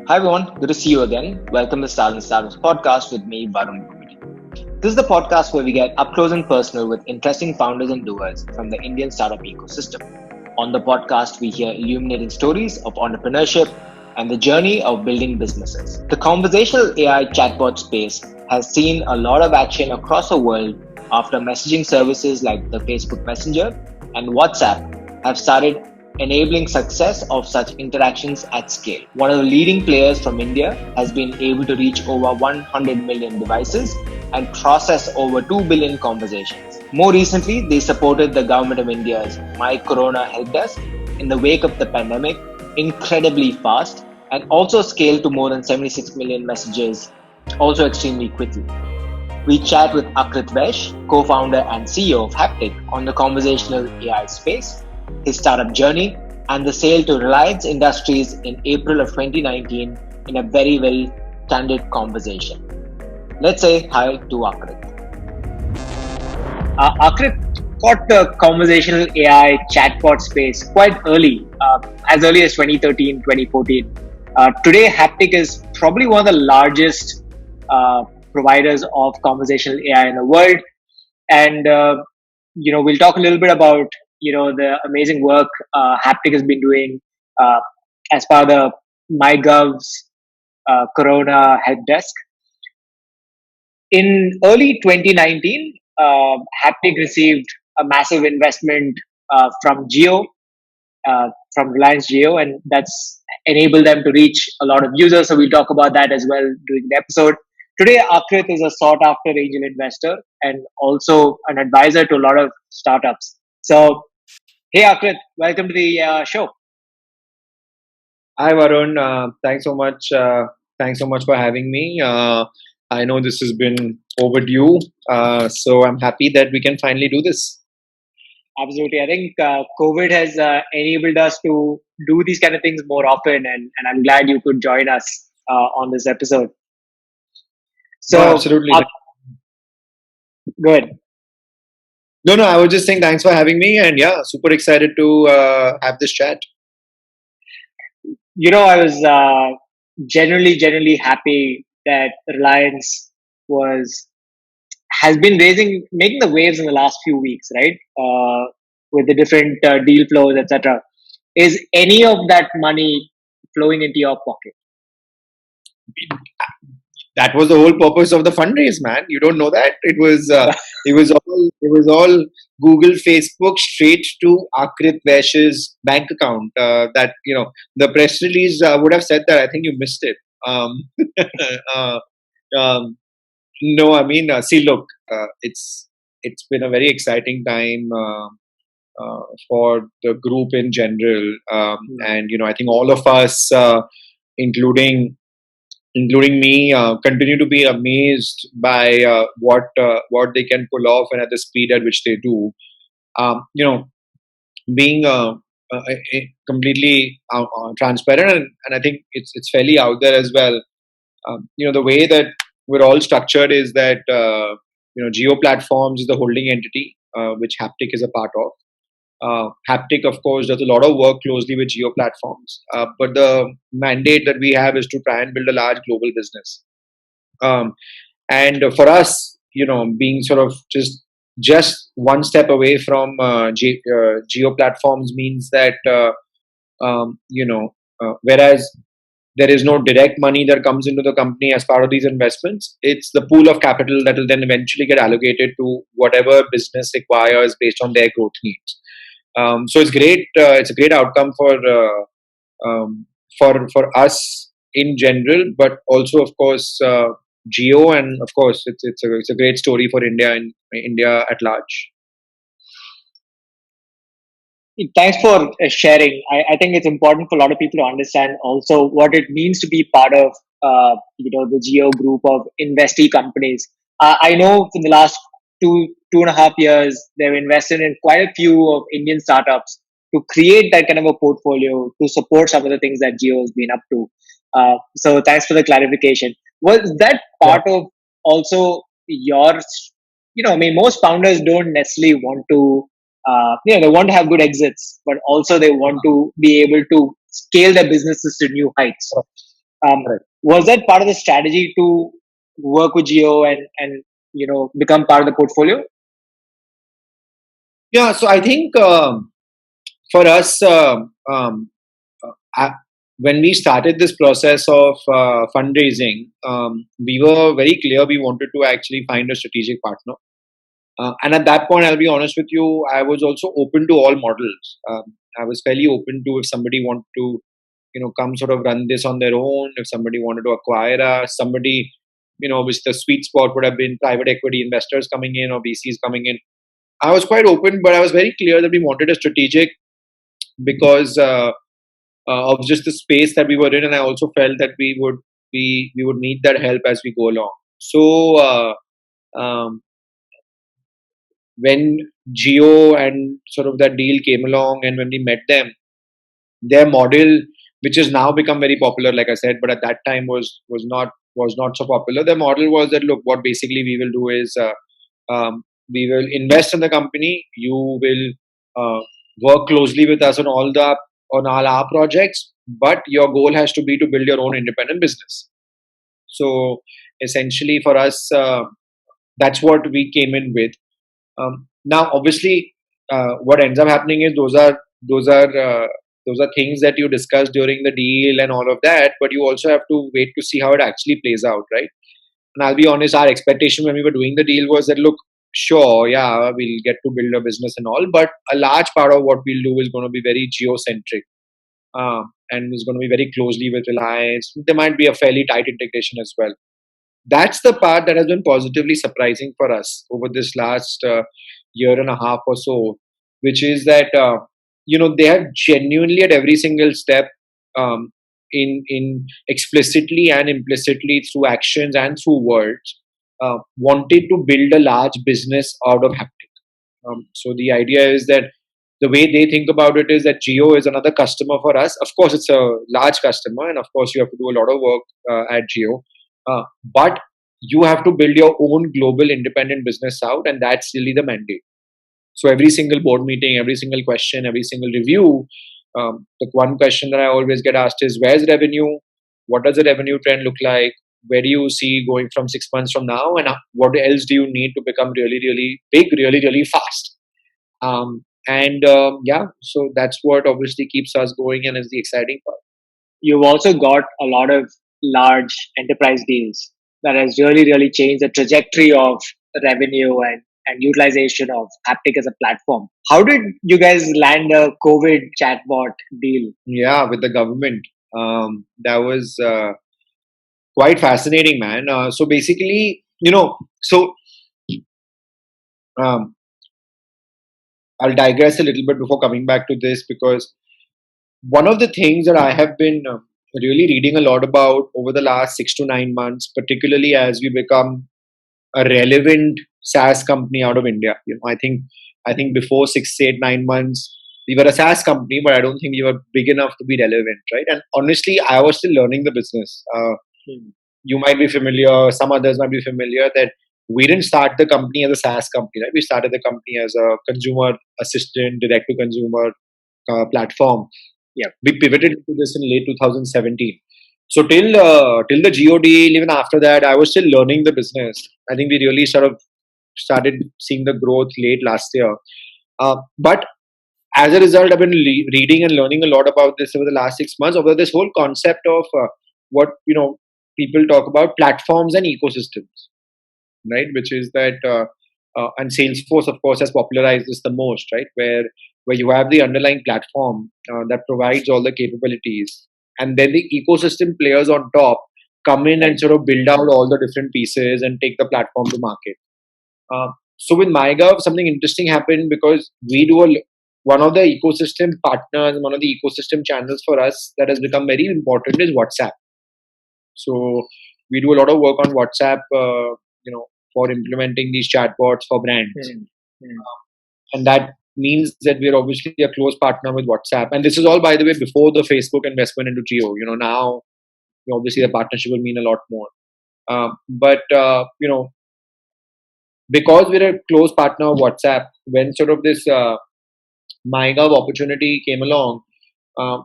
Hi everyone, good to see you again. Welcome to SaaS Startups podcast with me, Varun. This is the podcast where we get up close and personal with interesting founders and doers from the Indian startup ecosystem. On the podcast, we hear illuminating stories of entrepreneurship and the journey of building businesses. The conversational AI chatbot space has seen a lot of action across the world after messaging services like the Facebook Messenger and WhatsApp have started enabling success of such interactions at scale. One of the leading players from India has been able to reach over 100 million devices and process over 2 billion conversations. More recently, they supported the Government of India's My Corona Helpdesk in the wake of the pandemic incredibly fast and also scaled to more than 76 million messages also extremely quickly. We chat with Aakrit, Vaish, co-founder and CEO of Haptik, on the conversational AI space, his startup journey, and the sale to Reliance Industries in April of 2019 in a very candid conversation. Let's say hi to Aakrit. Aakrit got the conversational AI chatbot space quite early, as early as 2013, 2014. Today, Haptik is probably one of the largest providers of conversational AI in the world. And, we'll talk a little bit about, the amazing work Haptik has been doing as part of the MyGov's Corona Helpdesk. In early 2019, Haptik received a massive investment from JIO, from Reliance JIO, and that's enabled them to reach a lot of users. So we'll talk about that as well during the episode. Today, Aakrit is a sought-after angel investor and also an advisor to a lot of startups. So, hey Aakrit, welcome to the show. Hi Varun, thanks so much. Thanks so much for having me. I know this has been overdue, so I'm happy that we can finally do this. Absolutely. I think COVID has enabled us to do these kind of things more often, and I'm glad you could join us on this episode. So, No, absolutely. Go ahead. No, I was just saying thanks for having me, and yeah, super excited to have this chat. I was genuinely happy that Reliance has been making the waves in the last few weeks, right? With the different deal flows, etc. Is any of that money flowing into your pocket? That was the whole purpose of the fundraise, man. You don't know that? It was all Google, Facebook, straight to Aakrit Vaish's bank account. That the press release would have said that. I think you missed it. No, I mean, see, look, it's been a very exciting time for the group in general, and I think all of us, including me, continue to be amazed by what they can pull off and at the speed at which they do. Being completely transparent, and I think it's fairly out there as well. The way that we're all structured is that JIO Platforms is the holding entity, which Haptik is a part of. Haptik, of course, does a lot of work closely with JIO Platforms, but the mandate that we have is to try and build a large global business. And for us, being sort of just one step away from JIO Platforms means that whereas there is no direct money that comes into the company as part of these investments, it's the pool of capital that will then eventually get allocated to whatever business requires based on their growth needs. So it's great. It's a great outcome for us in general, but also, of course, JIO, and of course, it's a great story for India and India at large. Thanks for sharing. I think it's important for a lot of people to understand also what it means to be part of the JIO group of investee companies. I know in the last two and a half years they've invested in quite a few of Indian startups to create that kind of a portfolio to support some of the things that JIO has been up to. So thanks for the clarification. Was that part of also your? Most founders don't necessarily want to. They want to have good exits, but also they want to be able to scale their businesses to new heights. Was that part of the strategy to work with Geo and become part of the portfolio? Yeah, so I think for us, uh, when we started this process of fundraising, we were very clear we wanted to actually find a strategic partner. And at that point, I'll be honest with you, I was also open to all models. I was fairly open to if somebody wanted to, come sort of run this on their own, if somebody wanted to acquire us, somebody, which the sweet spot would have been private equity investors coming in or VCs coming in. I was quite open, but I was very clear that we wanted a strategic because of just the space that we were in, and I also felt that we would need that help as we go along. So um, when Geo and sort of that deal came along, and when we met them, their model, which has now become very popular, like I said, but at that time was not so popular. Their model was that, look, what basically we will do is we will invest in the company. You will work closely with us on all our projects, but your goal has to be to build your own independent business. So essentially, for us, that's what we came in with. Now, obviously, what ends up happening is those are uh, those are things that you discuss during the deal and all of that, but you also have to wait to see how it actually plays out, right? And I'll be honest, our expectation when we were doing the deal was that, look, sure, yeah, we'll get to build a business and all, but a large part of what we'll do is going to be very geocentric, and is going to be very closely with Reliance. There might be a fairly tight integration as well. That's the part that has been positively surprising for us over this last year and a half or so, which is that they have genuinely at every single step, um, in explicitly and implicitly through actions and through words, wanted to build a large business out of Haptik. So the idea is that the way they think about it is that Geo is another customer for us. Of course, it's a large customer, and of course, you have to do a lot of work at Geo. But you have to build your own global independent business out, and that's really the mandate. So every single board meeting, every single question, every single review, the one question that I always get asked is, "Where's revenue? What does the revenue trend look like? Where do you see going from 6 months from now? And what else do you need to become really, really big, really, really fast?" And yeah, so that's what obviously keeps us going and is the exciting part. You've also got a lot of large enterprise deals that has really changed the trajectory of revenue and utilization of Haptik as a platform. How did you guys land a COVID chatbot deal? Yeah, with the government. That was quite fascinating, man. So basically, so um, I'll digress a little bit before coming back to this, because one of the things that I have been really reading a lot about over the last 6 to 9 months, particularly as we become a relevant SaaS company out of India. I think before 6, 8, 9 months, we were a SaaS company, but I don't think we were big enough to be relevant, right? And honestly, I was still learning the business. You might be familiar, some others might be familiar, that we didn't start the company as a SaaS company, right? We started the company as a consumer assistant, direct to consumer platform. Yeah. We pivoted to this in late 2017. So till the Geo deal, even after that, I was still learning the business. I think we really sort of started seeing the growth late last year. But as a result, I've been reading and learning a lot about this over the last 6 months, over this whole concept of what people talk about platforms and ecosystems, right? Which is that, and Salesforce, of course, has popularized this the most, right? Where you have the underlying platform that provides all the capabilities, and then the ecosystem players on top come in and sort of build out all the different pieces and take the platform to market. So with MyGov, something interesting happened because one of the ecosystem partners, one of the ecosystem channels for us that has become very important is WhatsApp. So we do a lot of work on WhatsApp, for implementing these chatbots for brands. And that means that we're obviously a close partner with WhatsApp. And this is all, by the way, before the Facebook investment into Geo. Now obviously the partnership will mean a lot more. But because we're a close partner of WhatsApp, when sort of this MyGov opportunity came along,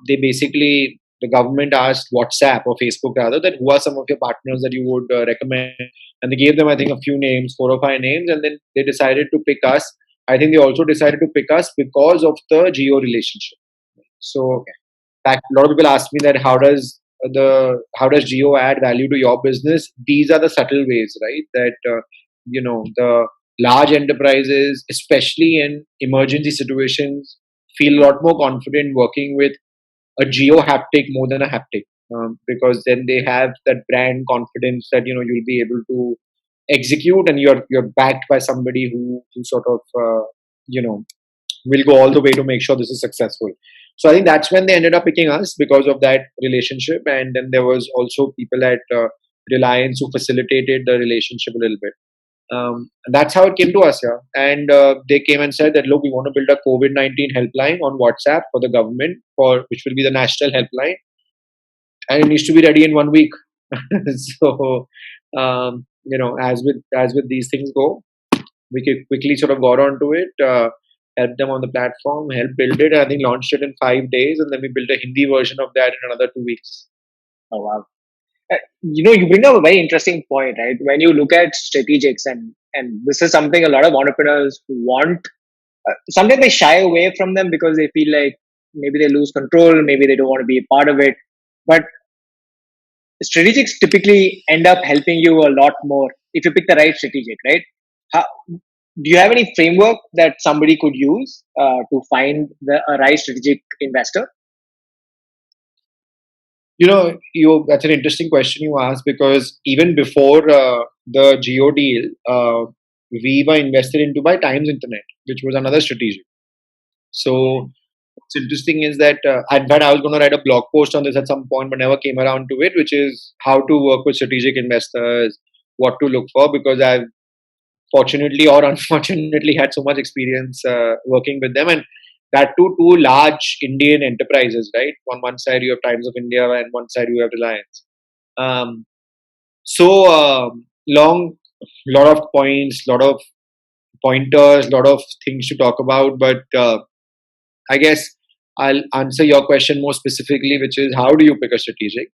they basically the government asked WhatsApp or Facebook rather that who are some of your partners that you would recommend, and they gave them I think a few names, 4 or 5 names, and then they decided to pick us. I think they also decided to pick us because of the Geo relationship. So, in fact, a lot of people ask me that how does Geo add value to your business? These are the subtle ways, right? That the large enterprises, especially in emergency situations, feel a lot more confident working with a Geo Haptik more than a Haptik, because then they have that brand confidence that you'll be able to execute, and you're backed by somebody who sort of you know will go all the way to make sure this is successful. So I think that's when they ended up picking us because of that relationship, and then there was also people at Reliance who facilitated the relationship a little bit. And that's how it came to us, yeah. And they came and said that, look, we want to build a COVID-19 helpline on WhatsApp for the government, for which will be the national helpline, and it needs to be ready in 1 week. So, as with these things go, we could quickly sort of got onto it, helped them on the platform, helped build it. I think launched it in 5 days, and then we built a Hindi version of that in another 2 weeks. Oh, wow. You bring up a very interesting point, right? When you look at strategics, and this is something a lot of entrepreneurs want. Sometimes they shy away from them because they feel like maybe they lose control, maybe they don't want to be a part of it. But strategics typically end up helping you a lot more if you pick the right strategic, right? How, do you have any framework that somebody could use to find the right strategic investor? That's an interesting question you asked, because even before the Geo deal, we were invested into by Times Internet, which was another strategic. So what's interesting is that, in fact, I was going to write a blog post on this at some point, but never came around to it, which is how to work with strategic investors, what to look for, because I've fortunately or unfortunately had so much experience working with them, and that too, two large Indian enterprises, right? On one side you have Times of India, and one side you have Reliance. So long, lot of points, lot of pointers, lot of things to talk about, but I guess I'll answer your question more specifically, which is how do you pick a strategic?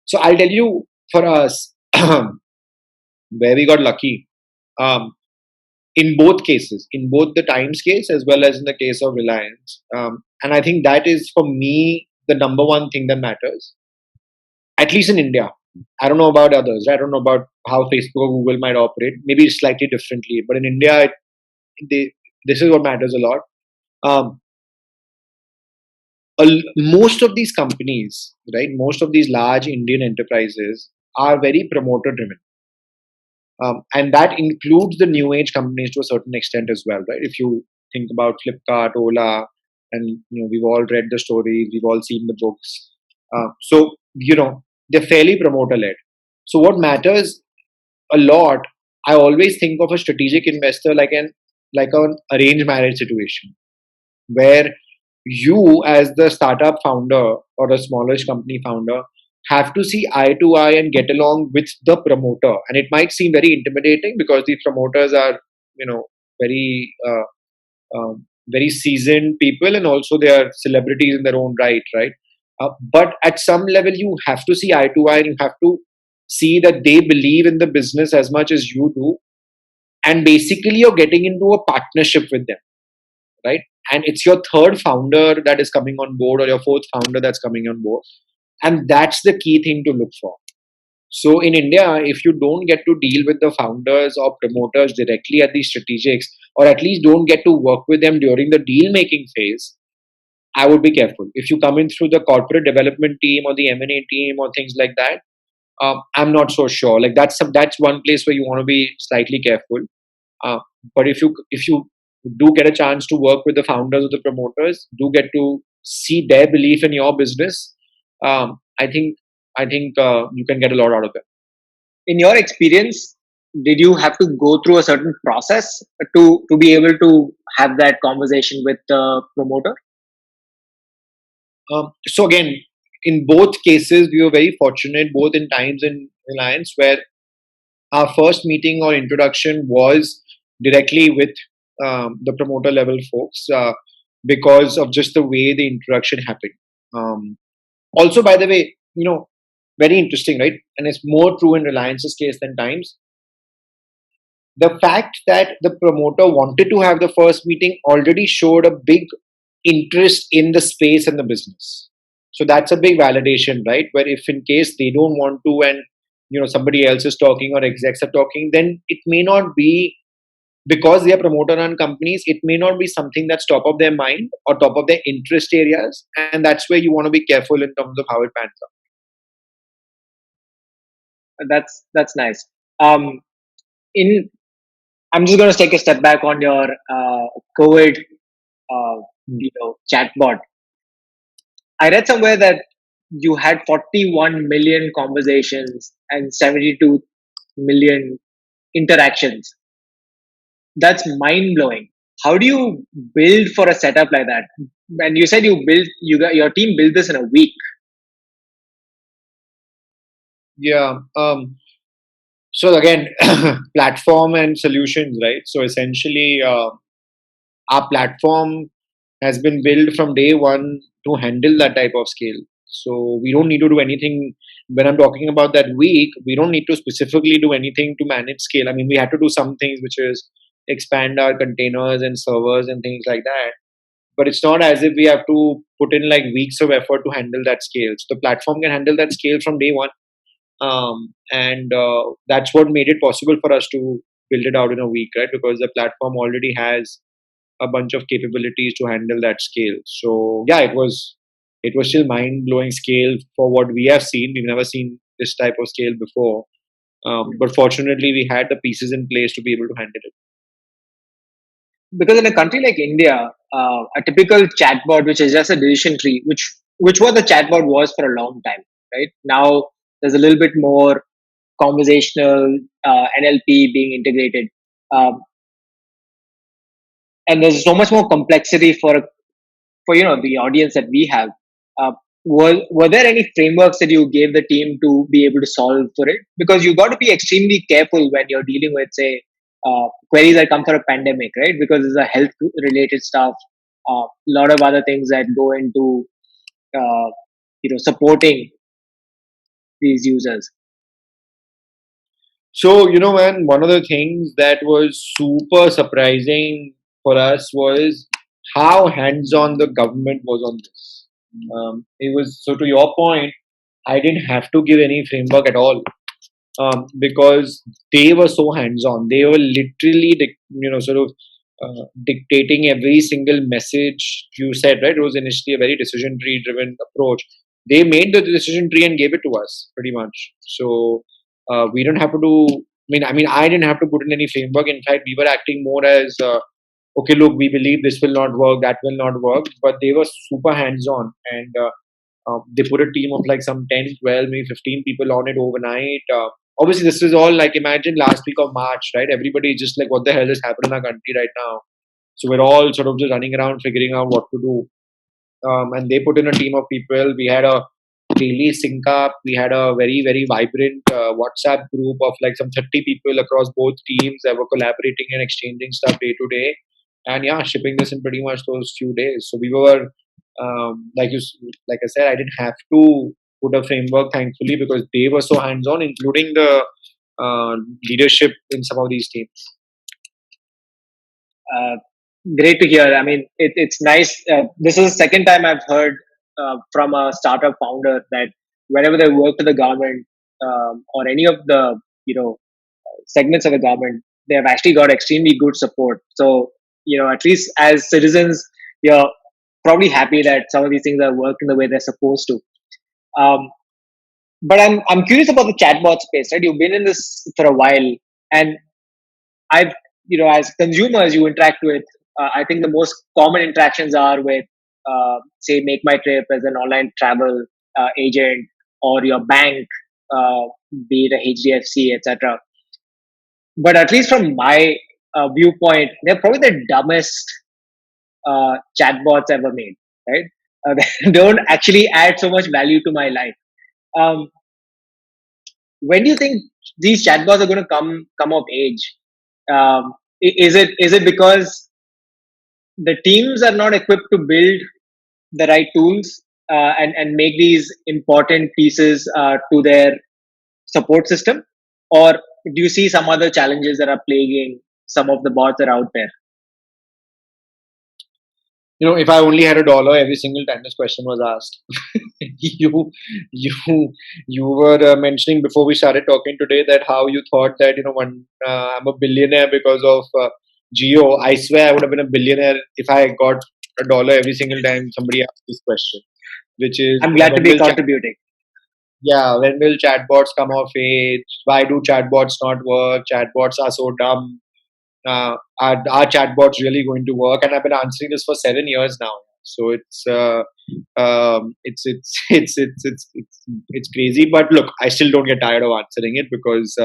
So I'll tell you, for us, where we got lucky. In both cases, in both the Times case as well as in the case of Reliance. And I think that is, for me, the number one thing that matters, at least in India. I don't know about others. I don't know about how Facebook or Google might operate. Maybe slightly differently. But in India, this is what matters a lot. Um, most of these companies, right, most of these large Indian enterprises are very promoter driven. And that includes the new age companies to a certain extent as well, right? If you think about Flipkart, Ola, and we've all read the stories, we've all seen the books. So they're fairly promoter led. So what matters a lot, I always think of a strategic investor like an arranged marriage situation, where you, as the startup founder or a smallish company founder, have to see eye to eye and get along with the promoter. And it might seem very intimidating because these promoters are, very, very seasoned people, and also they are celebrities in their own right? But at some level, you have to see eye to eye, and you have to see that they believe in the business as much as you do. And basically, you're getting into a partnership with them, right? And it's your third founder that is coming on board, or your fourth founder that's coming on board. And that's the key thing to look for. So in India, if you don't get to deal with the founders or promoters directly at these strategics, or at least don't get to work with them during the deal making phase, I would be careful. If you come in through the corporate development team or the M&A team or things like that, I'm not so sure. Like that's one place where you want to be slightly careful. Uh, but if you do get a chance to work with the founders or the promoters, do get to see their belief in your business. I think you can get a lot out of it. In your experience, did you have to go through a certain process to be able to have that conversation with the promoter? So again, in both cases, we were very fortunate, both in Times and Reliance, where our first meeting or introduction was directly with the promoter level folks, because of just the way the introduction happened. Um, Also, by the way, very interesting, right? And it's more true in Reliance's case than Times. The fact that the promoter wanted to have the first meeting already showed a big interest in the space and the business. So that's a big validation, right? Where if in case they don't want to, and somebody else is talking or execs are talking, then it may not be, because they are promoter run companies, it may not be something that's top of their mind or top of their interest areas. And that's where you want to be careful in terms of how it pans out. That's nice. Um, in I'm just going to take a step back on your COVID, chatbot. I read somewhere that you had 41 million conversations and 72 million interactions. That's mind blowing. How do you build for a setup like that? And you said your team built this in a week. Yeah. So again, platform and solutions, right? So essentially, our platform has been built from day one to handle that type of scale. So we don't need to do anything. When I'm talking about that week, we don't need to specifically do anything to manage scale. I mean, we had to do some things, which is expand our containers and servers and things like that. But it's not as if we have to put in like weeks of effort to handle that scale. So the platform can handle that scale from day one. And that's what made it possible for us to build it out in a week, right? Because the platform already has a bunch of capabilities to handle that scale. So yeah, it was still mind blowing scale for what we have seen. We've never seen this type of scale before, but fortunately, we had the pieces in place to be able to handle it. Because in a country like India, a typical chatbot, which is just a decision tree, which what the chatbot was for a long time, right? Now there's a little bit more conversational NLP being integrated, um, and there's so much more complexity for the audience that we have. Uh, were there any frameworks that you gave the team to be able to solve for it? Because you got to be extremely careful when you're dealing with, say, queries that come for a pandemic, right? Because there's a health related stuff, a lot of other things that go into supporting these users. So, man, one of the things that was super surprising for us was how hands on the government was on this. It was, so to your point, I didn't have to give any framework at all, because they were so hands on. They were literally, sort of dictating every single message. You said, right? It was initially a very decision tree driven approach. They made the decision tree and gave it to us pretty much. So we don't have to do. I didn't have to put in any framework. In fact, we were acting more as, okay, look, we believe this will not work, that will not work. But they were super hands on, and they put a team of like some 10, 12, maybe 15 people on it overnight. Obviously, this is all like, imagine last week of March, right? Everybody is just like, what the hell is happening in our country right now? So we're all sort of just running around figuring out what to do. And they put in a team of people. We had a daily sync up. We had a very, very vibrant WhatsApp group of like some 30 people across both teams that were collaborating and exchanging stuff day to day. And yeah, shipping this in pretty much those few days. So we were, like I said, I didn't have to put a framework, thankfully, because they were so hands on, including the leadership in some of these teams. Uh, Great to hear. I mean, it's nice. This is the second time I've heard from a startup founder that whenever they work for the government or any of the segments of the government, they have actually got extremely good support. So at least as citizens, you're probably happy that some of these things are working the way they're supposed to. Um, but I'm curious about the chatbot space, right? You've been in this for a while, and I've as consumers you interact with. I think the most common interactions are with, say, Make My Trip as an online travel agent, or your bank, uh, be it a HDFC, etc. But at least from my viewpoint, they're probably the dumbest chatbots ever made. Right? They don't actually add so much value to my life. Um, when do you think these chatbots are going to come of age? Is it because the teams are not equipped to build the right tools, and make these important pieces to their support system, or do you see some other challenges that are plaguing some of the bots that are out there? If I only had $1 every single time this question was asked. you you you were mentioning before we started talking today that how you thought that when I'm a billionaire because of Jio. I swear I would have been a billionaire if I got $1 every single time somebody asked this question, which is, I'm glad to when be will contributing. when will chatbots come of age? Why do chatbots not work? Chatbots are so dumb. Are chatbots really going to work? And I've been answering this for 7 years now. So it's crazy. But look, I still don't get tired of answering it because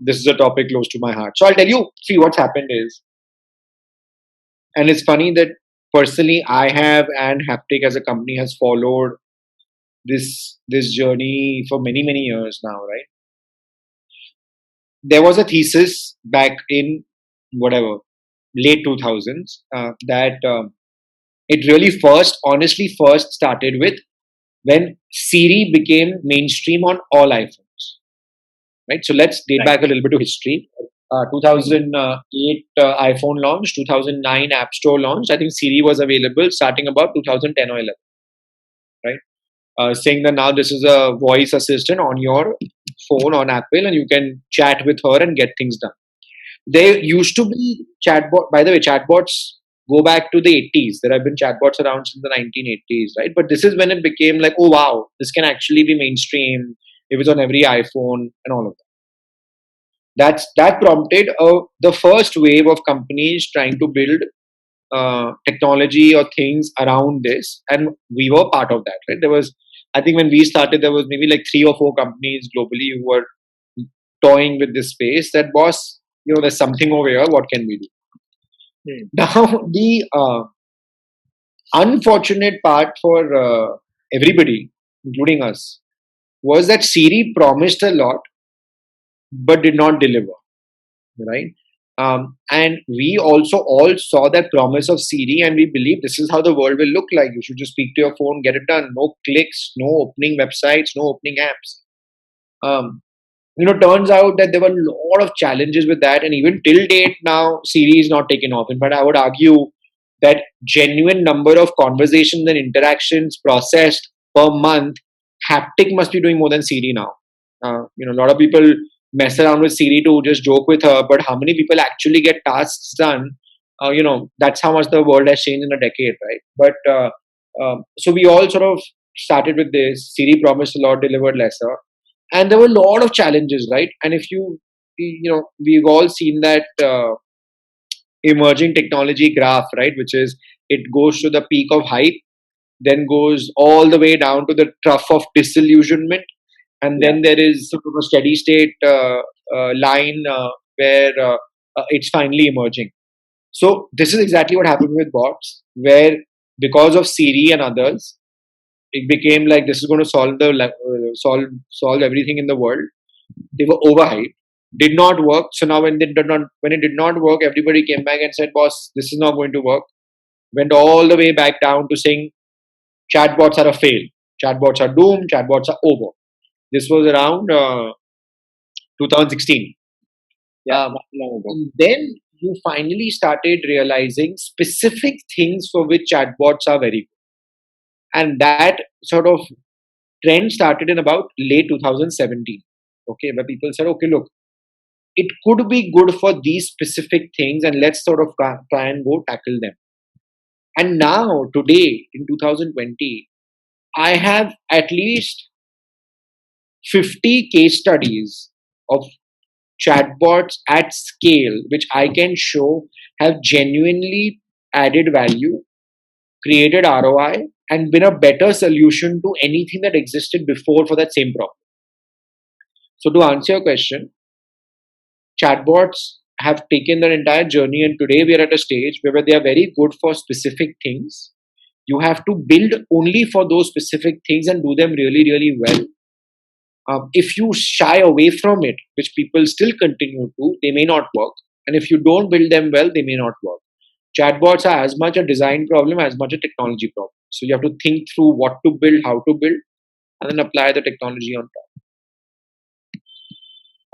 this is a topic close to my heart. So I'll tell you. See, what's happened is, and it's funny that personally, I have, and Haptik as a company has followed this journey for many years now, right? There was a thesis back in whatever late 2000s that it really honestly first started with when Siri became mainstream on all iPhones, right? So let's date Right. back a little bit to history. 2008 iPhone launched, 2009 App Store launched. I think Siri was available starting about 2010 or 11, right? Saying that now this is a voice assistant on your phone on Apple, and you can chat with her and get things done. There used to be chatbot. By the way, chatbots go back to the 80s. There have been chatbots around since the 1980s, right? But this is when it became like, oh wow, this can actually be mainstream. It was on every iPhone and all of that. That prompted the first wave of companies trying to build technology or things around this, and we were part of that, right? There was, I think, when we started, there was maybe like 3 or 4 companies globally who were toying with this space. That boss, there's something over here. What can we do? Now, the unfortunate part for everybody, including us, was that Siri promised a lot but did not deliver, right? And we also all saw that promise of Siri, and we believe this is how the world will look like. You should just speak to your phone, get it done. No clicks, no opening websites, no opening apps. Turns out that there were a lot of challenges with that, and even till date now, Siri is not taken off. In fact, I would argue that genuine number of conversations and interactions processed per month, Haptik must be doing more than Siri now. A lot of people mess around with Siri to just joke with her, but how many people actually get tasks done? That's how much the world has changed in a decade, right? But so we all sort of started with this. Siri promised a lot, delivered lesser, and there were a lot of challenges, right? And if we've all seen that emerging technology graph, right? Which is, it goes to the peak of hype, then goes all the way down to the trough of disillusionment, and then there is sort of a steady state line where it's finally emerging. So this is exactly what happened with bots, where because of Siri and others, it became like this is going to solve everything in the world. They were overhyped, did not work. So now when it did not work, everybody came back and said, "Boss, this is not going to work." Went all the way back down to saying chatbots are a fail, chatbots are doomed, chatbots are over. This was around 2016. Then you finally started realizing specific things for which chatbots are very good, and that sort of trend started in about late 2017. Okay, where people said, okay, look, it could be good for these specific things, and let's sort of try and go tackle them. And now, today, in 2020, I have at least 50 case studies of chatbots at scale, which I can show have genuinely added value, created ROI, and been a better solution to anything that existed before for that same problem. So, to answer your question, chatbots have taken their entire journey, and today we are at a stage where they are very good for specific things. You have to build only for those specific things and do them really well. If you shy away from it, which people still continue to, they may not work. And if you don't build them well, they may not work. Chatbots are as much a design problem as much a technology problem. So you have to think through what to build, how to build, and then apply the technology on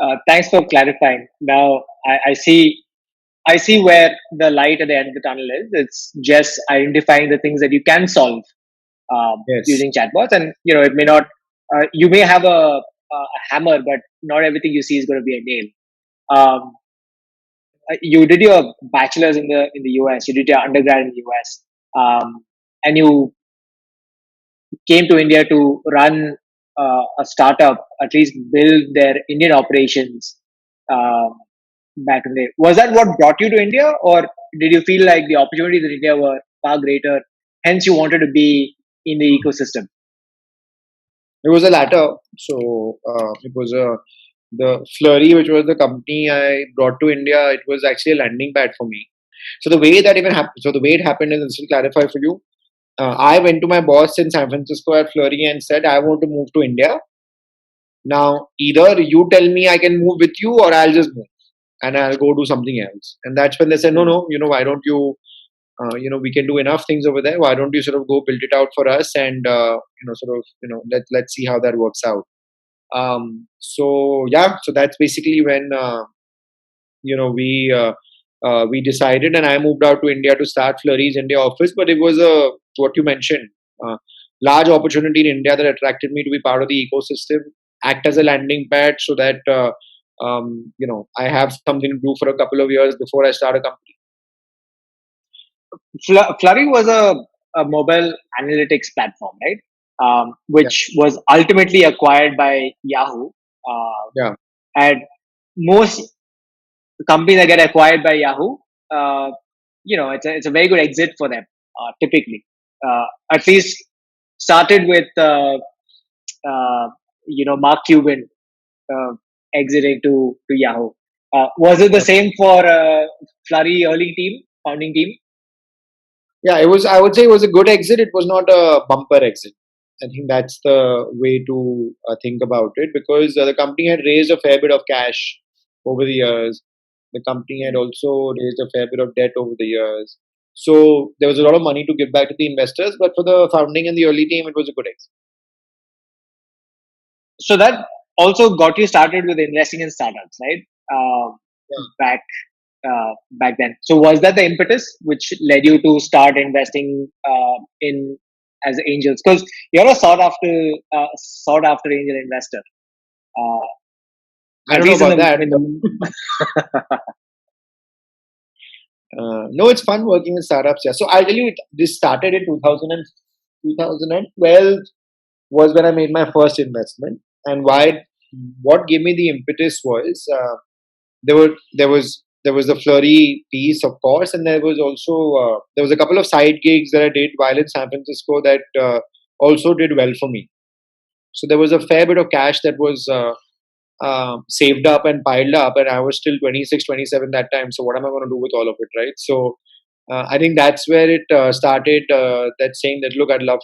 top. Thanks for clarifying. Now I see. I see where the light at the end of the tunnel is. It's just identifying the things that you can solve Yes. using chatbots, and it may not. You may have a hammer, but not everything you see is going to be a nail. You did your bachelor's in the US. You did your undergrad in the US, and you came to India to run a startup, at least build their Indian operations um, back in the day. Was that what brought you to India, or did you feel like the opportunities in India were far greater? Hence, you wanted to be in the ecosystem. It was the latter. So it was the Flurry, which was the company I brought to India. It was actually a landing pad for me. So the way that even happened, so the way it happened is, to clarify for you, I went to my boss in San Francisco at Flurry and said, I want to move to India. Now, either you tell me I can move with you, or I'll just move and I'll go do something else. And that's when they said, no, why don't you, we can do enough things over there. Why don't you sort of go build it out for us, and let's see how that works out. So yeah, so that's basically when we decided, and I moved out to India to start Flurry's India office. But it was a, what you mentioned, large opportunity in India that attracted me to be part of the ecosystem, act as a landing pad, so that I have something to do for a couple of years before I start a company. Flurry was a mobile analytics platform, right? Yeah, Which was ultimately acquired by Yahoo. yeah, And most companies that get acquired by Yahoo, uh, it's a very good exit for them, typically. At least started with, Mark Cuban uh, exiting to Yahoo. Was it the yeah. same for Flurry early team, founding team? Yeah, it was. I would say it was a good exit. It was not a bumper exit. I think that's the way to think about it, because the company had raised a fair bit of cash over the years. The company had also raised a fair bit of debt over the years. So there was a lot of money to give back to the investors. But for the founding and the early team, it was a good exit. So that also got you started with investing in startups, right? Back back then. So was that the impetus which led you to start investing in as angels? Because you're a sought after angel investor. Uh, I at don't know least in about the that. in the No, it's fun working with startups. Yeah. So I'll tell you, this started in 2012 was when I made my first investment. And what gave me the impetus was, there was the Flurry piece, of course, and there was a couple of side gigs that I did while in San Francisco that also did well for me. So there was a fair bit of cash that was saved up and piled up, and I was still 26, 27 that time. So what am I going to do with all of it, right? So I think that's where it started. That saying that, look, I'd love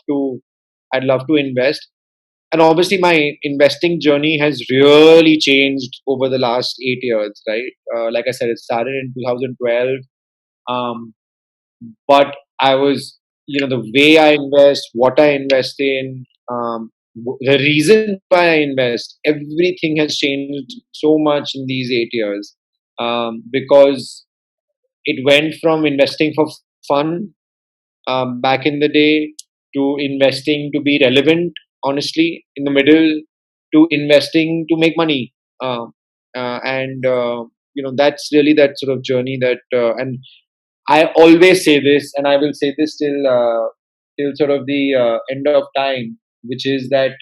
to invest. And obviously my investing journey has really changed over the last 8 years, right? Like I said, it started in 2012. um, but I was, the way I invest, what I invest in, the reason why I invest, everything has changed so much in these 8 years, because it went from investing for fun back in the day, to investing to be relevant, honestly, in the middle, to investing to make money. And that's really that sort of journey that, and I always say this, and I will say this till sort of the end of time, which is that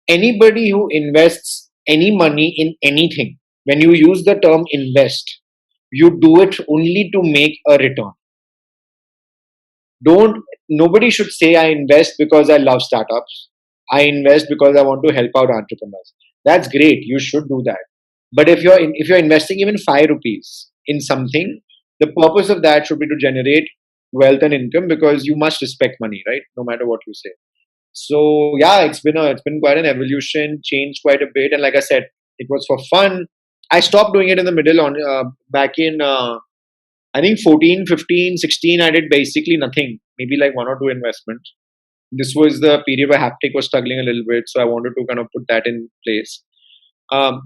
anybody who invests any money in anything, when you use the term invest, you do it only to make a return. Don't Nobody should say I invest because I love startups. I invest because I want to help out entrepreneurs. That's great, you should do that. But if you're investing even 5 rupees in something, the purpose of that should be to generate wealth and income, because you must respect money, right? No matter what you say. So yeah, it's been quite an evolution, changed quite a bit. And like I said, it was for fun. I stopped doing it in the middle, on back in I think 14, 15, 16, I did basically nothing, maybe like one or two investments. This was the period where Haptik was struggling a little bit, so I wanted to kind of put that in place.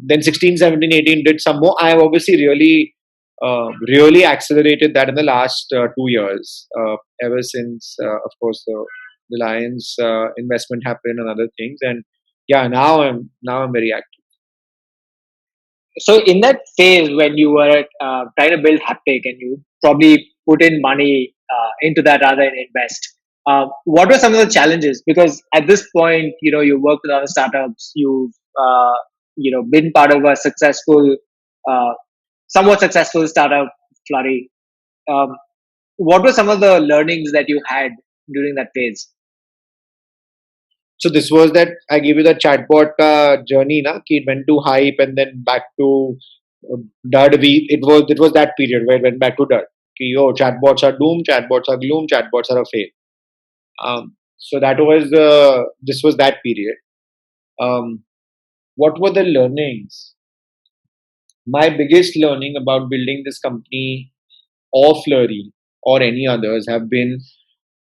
Then 16, 17, 18 did some more. I have obviously really accelerated that in the last 2 years, ever since, of course, the Reliance investment happened and other things. And yeah, now I'm very active. So in that phase when you were trying to build Haptik and you probably put in money into that rather than invest, what were some of the challenges? Because at this point, you work with other startups, you've been part of a successful, uh, somewhat successful startup, Flurry. Um, what were some of the learnings that you had during that phase? So this was that I gave you the chatbot journey, na? Ki it went to hype and then back to dud. It was that period where it went back to dud. Ki, oh, chatbots are doom, chatbots are gloom, chatbots are a fail. So this was that period. Um, what were the learnings? My biggest learning about building this company or Flurry or any others have been,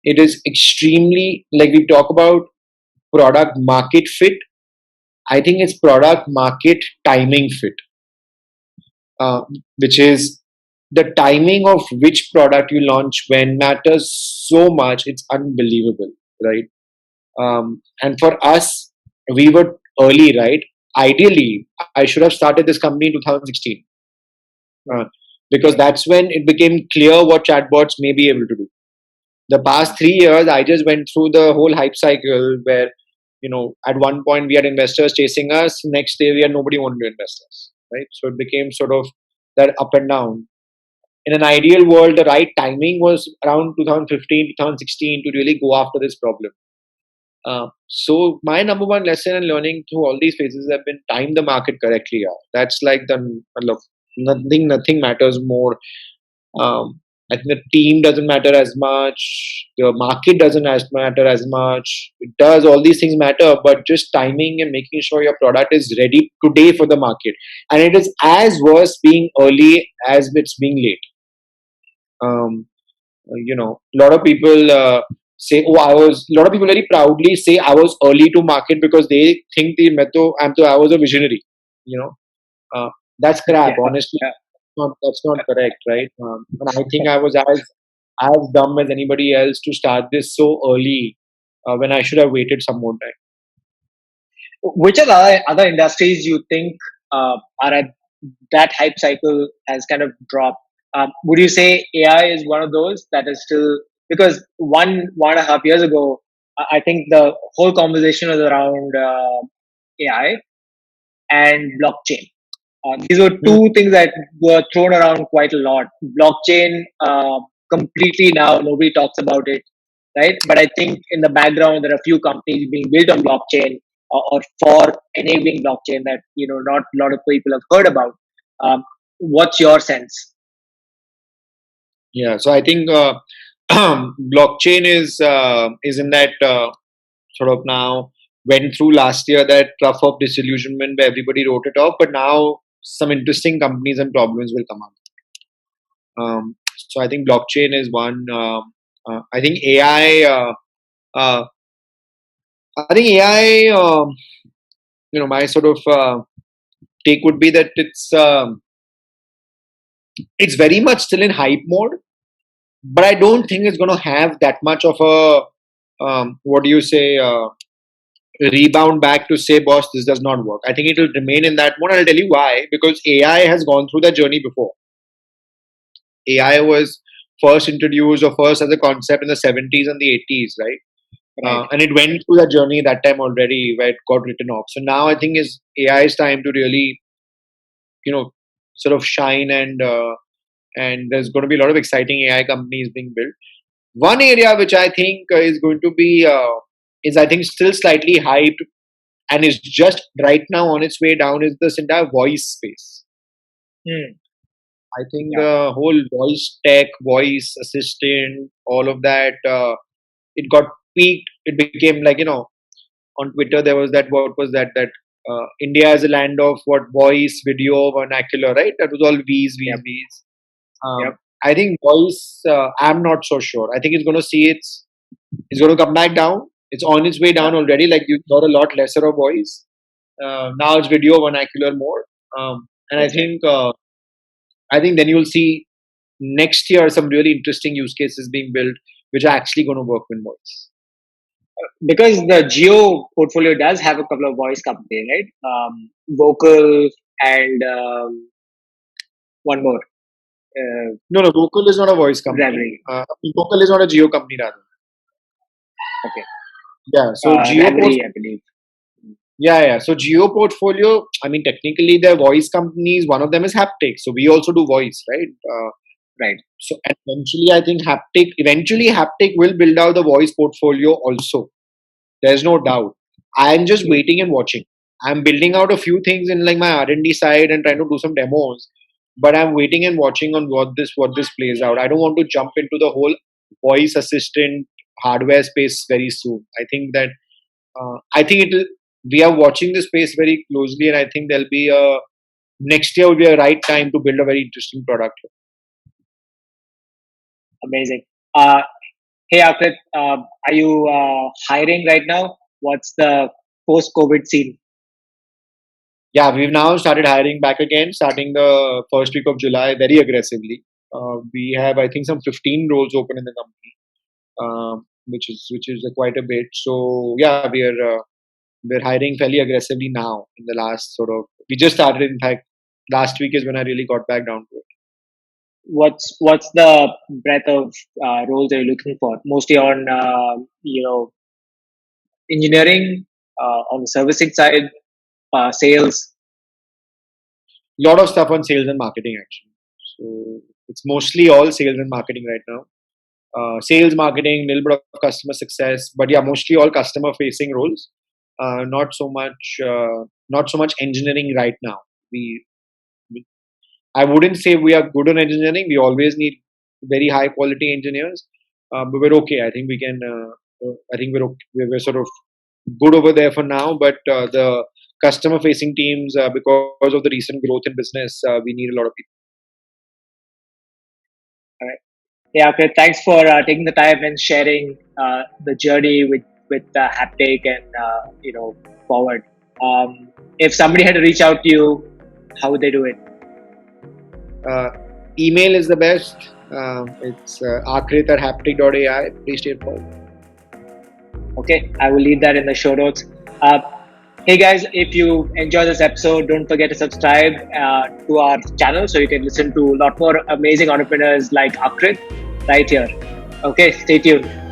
it is extremely, like we talk about product market fit. I think it's product market timing fit, uh, which is the timing of which product you launch when matters so much. It's unbelievable, right? And for us, we were early, right? Ideally, I should have started this company in 2016, uh, because that's when it became clear what chatbots may be able to do. The past 3 years, I just went through the whole hype cycle where, at one point we had investors chasing us, next day we had nobody wanted to invest us, right? So it became sort of that up and down. In an ideal world, the right timing was around 2015, 2016 to really go after this problem. So my number one lesson and learning through all these phases have been time the market correctly. Yeah. That's like look, nothing matters more. I think the team doesn't matter as much. The market doesn't matter as much. It does, all these things matter, but just timing and making sure your product is ready today for the market. And it is as worse being early as it's being late. A lot of people say, "Oh, I was." A lot of people very proudly say, "I was early to market," because they think I was a visionary. You know, that's crap. Yeah, Honestly, yeah. that's not correct, right? And I think I was as dumb as anybody else to start this so early, when I should have waited some more time. Which are the other industries you think are at that hype cycle has kind of dropped? Would you say AI is one of those that is still, because 1.5 years ago, I think the whole conversation was around AI and blockchain. These were Hmm. two things that were thrown around quite a lot. Blockchain, completely now nobody talks about it, right? But I think in the background there are a few companies being built on blockchain, or for enabling blockchain that not a lot of people have heard about. Um, what's your sense? Yeah, so I think blockchain is in that sort of now went through last year that trough of disillusionment where everybody wrote it off, but now some interesting companies and problems will come out. So I think blockchain is one. I think AI. Uh, I think AI. My sort of take would be that it's very much still in hype mode, but I don't think it's going to have that much of a what do you say, rebound back to say, boss, this does not work. I think it will remain in that mode. I'll tell you why. Because AI has gone through the journey before. AI was first introduced or first as a concept in the 70s and the 80s, right? Right. And it went through the journey that time already where it got written off. So now I think is AI's time to really, you know, sort of shine, and there's going to be a lot of exciting AI companies being built. One area which I think is going to be is I think still slightly hyped and is just right now on its way down is this entire voice space. Hmm. I think Yeah. the whole voice tech, voice assistant, all of that, it got peaked. It became like, on Twitter there was that, what was that India is a land of what, voice, video, vernacular, right? That was all V's, V's, Yep. V's. Yep. I think voice. I'm not so sure. I think it's going to see it's going to come back down. It's on its way Yeah. down already. Like you got a lot lesser of voice. Now it's video vernacular more. And That's right. I think then you'll see next year some really interesting use cases being built, which are actually going to work with voice. Because the Jio portfolio does have a couple of voice companies, right? Vocal and one more. No, Vocal is not a voice company. Reverie. Vocal is not a Geo company rather. Okay. Yeah. So Geo Reverie, I believe. yeah. So Geo portfolio. I mean, technically, they're voice companies. One of them is Haptik. So we also do voice, right? Right. So eventually, I think Haptik will build out the voice portfolio also. There's no doubt. I'm just waiting and watching. I'm building out a few things in like my R&D side and trying to do some demos. But I'm waiting and watching on what this plays out. I don't want to jump into the whole voice assistant hardware space very soon. I think it'll. We are watching this space very closely, and I think there'll be a next year will be a right time to build a very interesting product. Amazing. Hey, Aakrit, are you hiring right now? What's the post-COVID scene? Yeah, we've now started hiring back again, starting the first week of July very aggressively. We have, I think, some 15 roles open in the company, which is quite a bit. So yeah, we're hiring fairly aggressively now. In the last sort of, we just started. In fact, last week is when I really got back down to it. What's the breadth of roles that you're looking for? Mostly on engineering, on the servicing side, sales. A lot of stuff on sales and marketing actually. So it's mostly all sales and marketing right now. Sales, marketing, little bit of customer success, but yeah, mostly all customer facing roles. Not so much engineering right now. We I wouldn't say we are good on engineering. We always need very high quality engineers, but we're okay. I think we can. I think we're sort of good over there for now. But the customer facing teams, because of the recent growth in business, we need a lot of people. All right. Yeah, okay. Thanks for taking the time and sharing the journey with Haptik and forward. If somebody had to reach out to you, how would they do it? Email is the best. It's Aakrit at haptik.ai. Pretty straightforward. Okay, I will leave that in the show notes. Hey guys, if you enjoy this episode, don't forget to subscribe to our channel so you can listen to a lot more amazing entrepreneurs like Aakrit right here. Okay, stay tuned.